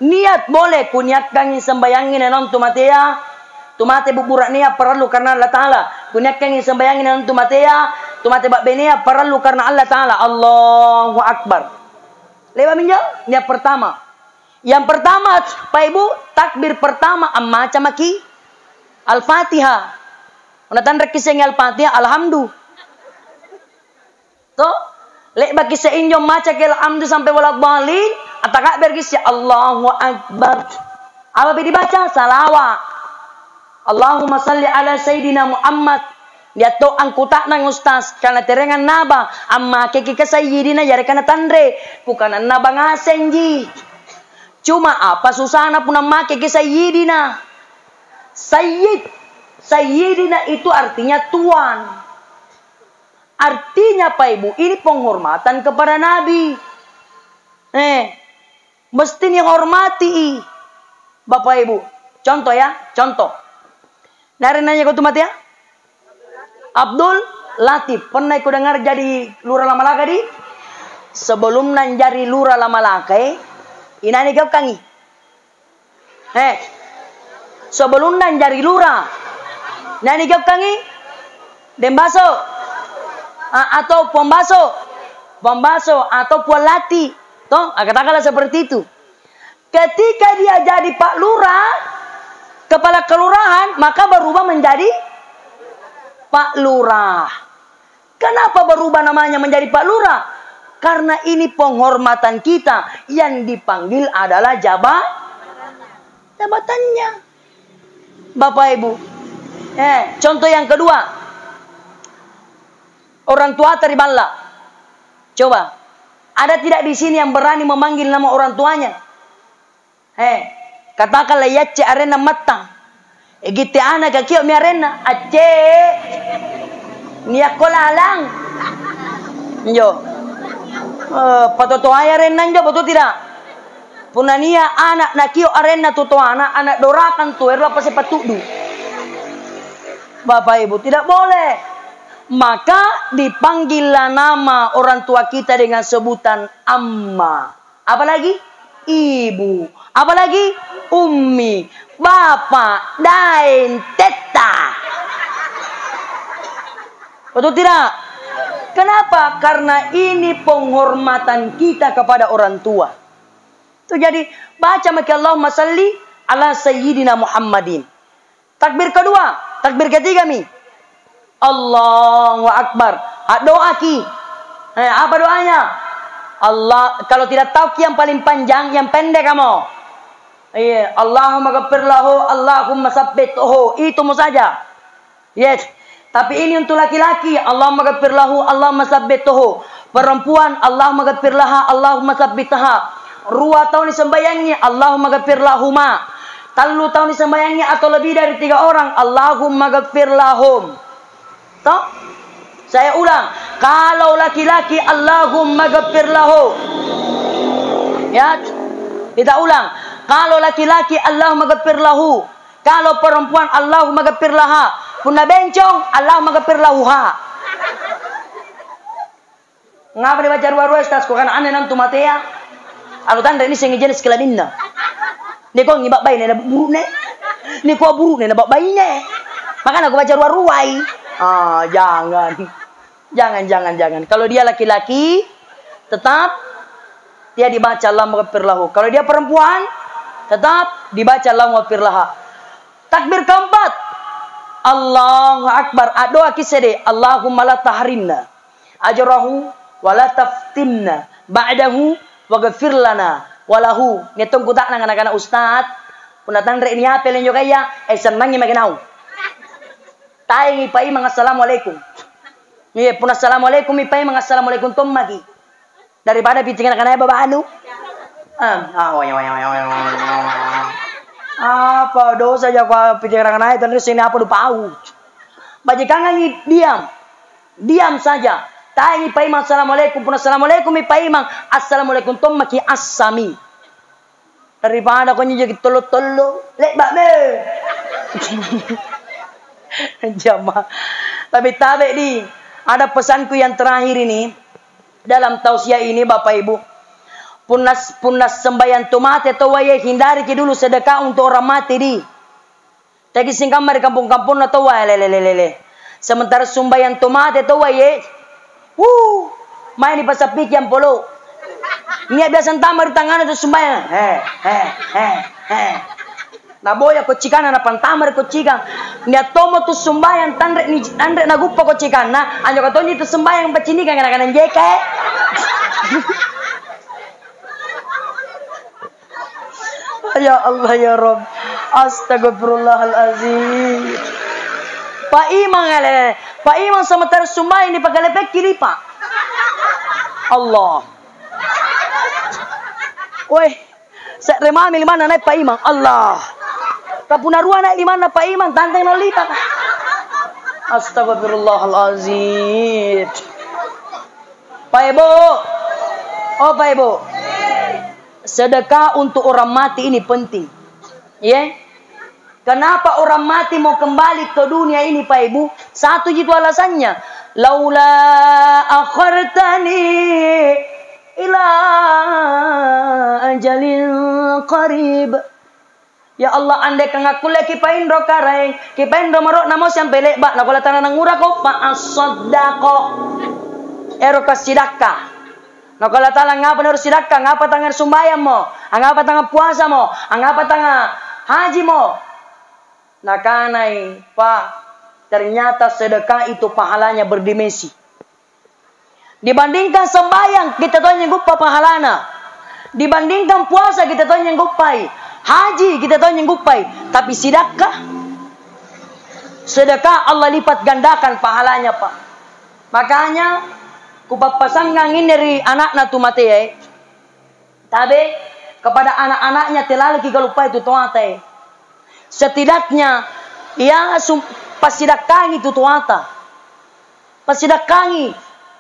Speaker 1: Niat boleh kuniatkan sembayangin non tumatea. Tumate buburak niya perlu karena Allah Ta'ala. Kunyakan yang sembayangin dengan tumatea. Tumate bak benia perlu karena Allah Ta'ala. Allahu Akbar. Lewa minjau? Niat pertama. Yang pertama, Pak Ibu, takbir pertama amma camaki Al-Fatihah. Unatan rekiseng Al-Fatihah, Alhamdulillah. Toh, lek bagi seinjom maca ke alhamdu sampai walak balin. Atakak bergis ya Allahu Akbar. Apa dibaca? Salawat. Allahumma salli ala Sayyidina Muhammad. Dia to angkutak nang ustaz. Karena terengan naba. Amma keki ke Sayyidina jari kana tandre. Bukan naba ngasenji. Cuma apa susana pun nama keki Sayyidina. Sayyidina itu artinya tuan. Artinya Pak Ibu. Ini penghormatan kepada Nabi. Mesti dihormati. Bapak Ibu. Contoh ya. Contoh. Nari nanya kau tumat ya? Abdul Latif. Pernah ikut dengar jadi lurah lama laka di? Sebelum nan jadi lurah lama laka inani kau kangi. Sebelum nan jadi lurah. Nani kau kangi? Dembaso. Atau pembaso. Pembaso atau pualati. Toh, katakanlah seperti itu. Ketika dia jadi Pak Lurah, kepala kelurahan, maka berubah menjadi Pak Lurah. Kenapa berubah namanya menjadi Pak Lurah? Karena ini penghormatan kita. Yang dipanggil adalah jabatannya. Bapak Ibu. Contoh yang kedua. Orang tua teribala. Coba. Ada tidak di sini yang berani memanggil nama orang tuanya? Katakanlah yace arena matang. Egite anak kakio mi arena. Ace. Niya ko lalang. Njo. Patoto ay arena njo. Betul tidak? Punania anak nakio arena tuto anak dorakan tuer apa sepatudu. Bapak Ibu tidak boleh. Maka dipanggillah nama orang tua kita dengan sebutan amma. Apalagi? Ibu. Apalagi? Ummi. Bapak. Dain. Teta. Betul tidak? Kenapa? Karena ini penghormatan kita kepada orang tua. Itu jadi baca maka Allahumma salli ala Sayyidina Muhammadin. Takbir kedua. Takbir ketiga mi. Allahu Akbar. Doa ki. Apa doanya? Allah, kalau tidak tahu ki yang paling panjang, yang pendek kamu. Iya, Allahumma ghafir lahu, Allahumma sabbithu. Itu saja. Yes. Tapi ini untuk laki-laki, Allahumma ghafir lahu, Allahumma sabbithu. Perempuan, Allahumma ghafir laha, Allahumma sabbitha. Rua tahun disembayangnya, Allahumma ghafir lahuma. Talu tahun disembayangnya atau lebih dari 3 orang, Allahumma ghafir lahum. Toh? Saya ulang. Kalau laki-laki Allahumma ghafir lahu. Ya. Kita ulang. Kalau laki-laki Allahumma ghafir lahu. Kalau perempuan, Allahumma ghafir laha. Punna bencong, Allahumma ghafir lahuha. Ngapa dibaca ruas tas ko kana ane nam tumatea? Alo tanda ini sing jenis kelaminna. Ni ko ngibak bayi na buru ne. Ni ko buru ne na bak bayi ne. Makanya aku baca ruai. Ah, jangan. Jangan. Kalau dia laki-laki, tetap dia dibaca Allahumma ghafir lahu. Kalau dia perempuan, tetap dibaca Allahumma ghafir laha. Takbir keempat. Allahu Akbar. Doa kisah Allahumma la tahrimna ajrahu wa la taftinna ba'dahu wa ghafir lana walahu. Ngetong kutak nang anak-anak ustad. Punatan rek ni apel nyo kaya senang ni magenau. Tayi pai mang assalamualaikum. Iya pun assalamualaikum pai mang assalamualaikum tom magi. Daripada pitingan kana baba anu. Apa dosa aja kau pikiran kana itu sini apa lupa au. Bajikan diam. Diam saja. Tayi pai mang assalamualaikum pun assalamualaikum pai mang assalamualaikum tom magi assami. Daripada kau nyejek tolo-tolo, lek bak me. Jamaah. Tapi di ada pesanku yang terakhir ini dalam tausiah ini Bapak Ibu. Punas sembahyang tomate atau waye hindari ke dulu sedekah untuk orang mati di. Tadi sing kamar di kampung-kampung atau waye lele. Sementara sembahyang tomate atau waye main di pasar pik yang polo. Nia biasa tamar di tangan itu sembahyang. Na boya ko chikana na pantamar ko chika. Nia tomo tu sembahyang andre na guppa ko chikana. Anjo katonyi tu sembahyang bacini kan kana jeke. Ya Allah ya Rabb. Astagfirullahalazim. Pak Imam sementara sembahyang di pagalepek kiri Pak. Allah. Woi, remami limana naik Pak Imam. Allah. Kapunarua naik limana Pak Imam. Tanteng na lipat. Astagfirullahalazim. Pak Ibu. Oh Pak Ibu. Sedekah untuk orang mati ini penting. Ya. Kenapa orang mati mau kembali ke dunia ini Pak Ibu? Satu itu alasannya. Laula akhartani ila ajalin qarib. Ya Allah andai kang aku lek kipaindro kareng, kipaindro marok namo sampai lek bak nakola tanah ngura ko fa as-saddaqo. Ero kasidaka. Nakola tala ngapa harus sidaka, ngapa tangan sumbayang mo, ngapa tangan puasa mo, ngapa tangan haji mo. Nakanai Pak, ternyata sedekah itu pahalanya berdimensi. Dibandingkan sembahyang kita tahu nyenggup pahalana. Dibandingkan puasa kita tahu nyenggupai. Haji kita tahu nyenggupai. Tapi sedekah Allah lipat gandakan pahalanya Pak. Makanya kupapasanggang ini dari anak tu mati ya. Tapi kepada anak-anaknya terlalu kita lupa itu tuate. Setidaknya ya pasidakangi itu tuata. Pasidakangi.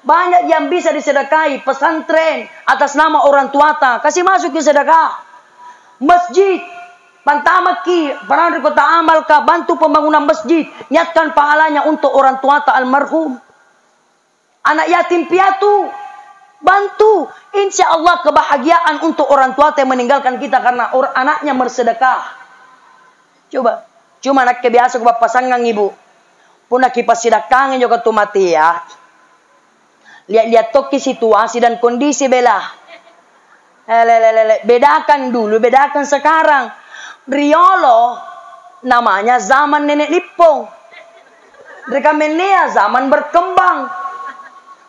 Speaker 1: Banyak yang bisa disedekahi. Pesantren atas nama orang tuata. Kasih masuk ke sedekah. Masjid. Pantamaki. Parang kota amal ka. Bantu pembangunan masjid. Niatkan pahalanya untuk orang tuata almarhum. Anak yatim piatu. Bantu. Insya Allah kebahagiaan untuk orang tuata yang meninggalkan kita. Karena anaknya bersedekah. Coba. Cuma anak kebiasa ke pasangan ibu. Puna kipas sedekahnya juga tu mati ya. Lihat toki situasi dan kondisi bela. Bedakan dulu, bedakan sekarang. Riolo namanya zaman nenek lipong. Rekamenia zaman berkembang.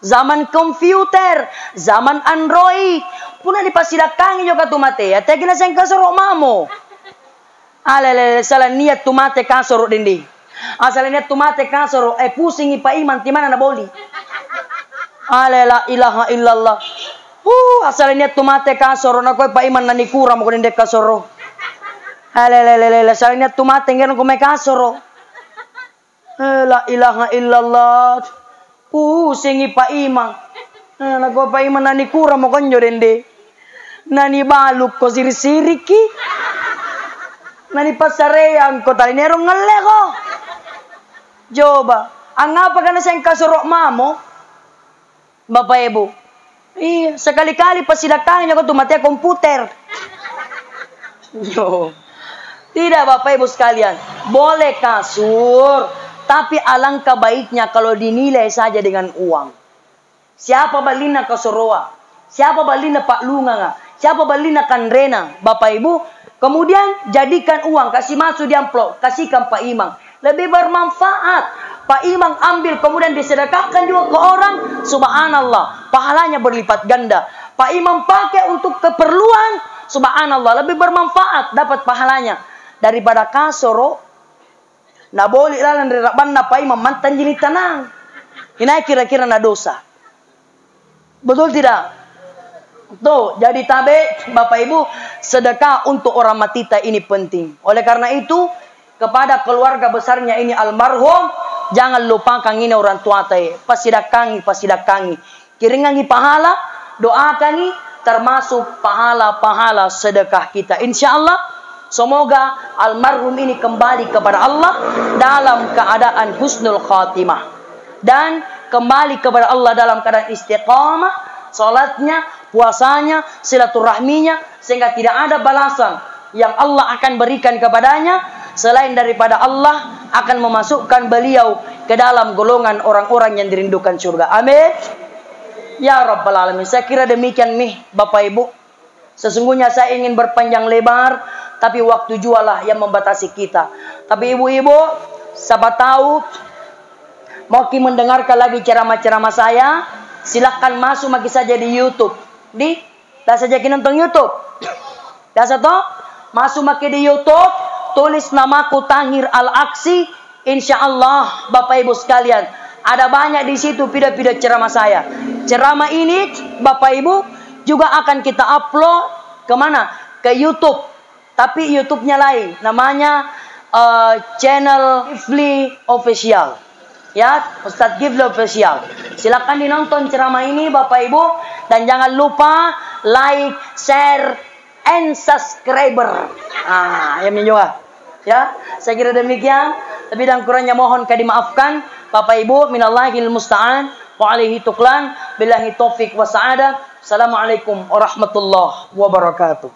Speaker 1: Zaman komputer, zaman Android. Puna di pasidakangi juga tu mate. Ya tegina sen kasoro mamo. Salah niat tu mate kasoro dendi. Asal niat tu mate kasoro pusing Pak Iman di mana na boli. La ilaha illallah. Asal niat tu mate kasoro na ko Pak Iman nani kurang mo ko ndek kasoro. Asal niat tu mate ngene ko me kasoro. La ilaha illallah. Singi Pak Imang. Nago Pak Imang nani kurang mo konyo dende. Nani baluk ko siri-siriki. Nani pasareyang ko talinero ngale ko. Coba, ang apa ka na siyang kasurok mamo? Bapak Ibu. Iya, sekali-kali pasidaktahin ako tumatay komputer. Yo. Tidak Bapak Ibu sekalian. Boleh kasur. Tapi alangkah baiknya kalau dinilai saja dengan uang. Siapa balina kasuroa? Siapa balina Pak Lunga? Siapa balina Kandrena? Bapak Ibu. Kemudian jadikan uang. Kasih masuk di amplop. Kasihkan Pak Imam. Lebih bermanfaat. Pak Imam ambil kemudian disedekahkan juga ke orang. Subhanallah. Pahalanya berlipat ganda. Pak Imam pakai untuk keperluan. Subhanallah. Lebih bermanfaat. Dapat pahalanya. Daripada kasoro. Nah boleh lah nerapan na Pak Imam. Mantan jini tenang. Ini kira-kira na dosa. Betul tidak? Tuh. Jadi tabe Bapak Ibu. Sedekah untuk orang matita ini penting. Oleh karena itu. Kepada keluarga besarnya ini almarhum, jangan lupakan ini orang tua teh. Pasidakangi. Kiringangi pahala, doakangi termasuk pahala-pahala sedekah kita. Insyaallah semoga almarhum ini kembali kepada Allah dalam keadaan husnul khatimah dan kembali kepada Allah dalam keadaan istiqamah, salatnya, puasanya, silaturahminya sehingga tidak ada balasan yang Allah akan berikan kepadanya selain daripada Allah akan memasukkan beliau ke dalam golongan orang-orang yang dirindukan surga. Amin. Ya Rabbal Alamin. Saya kira demikian nih Bapak Ibu. Sesungguhnya saya ingin berpanjang lebar. Tapi waktu jualah yang membatasi kita. Tapi ibu-ibu. Siapa tahu. Mau mendengarkan lagi ceramah-ceramah saya. Silakan masuk lagi saja di YouTube. Dah saja nonton YouTube. Dah satu. Masuk lagi di YouTube. Tulis namaku Tahir Al-Aksi. InsyaAllah Bapak Ibu sekalian. Ada banyak di situ video-video ceramah saya. Ceramah ini Bapak Ibu juga akan kita upload kemana? Ke YouTube. Tapi YouTube-nya lain. Namanya channel Gifli Official. Ya, Ustadz Gifli Official. Silakan dinonton ceramah ini Bapak Ibu. Dan jangan lupa like, share, and subscriber. Yang juga. Ya, saya kira demikian. Lebih dan kurangnya mohon dimaafkan. Bapak Ibu, minallahil musta'an wa alaihi tuklan billahi taufik wa sa'adah. Assalamualaikum warahmatullahi wabarakatuh.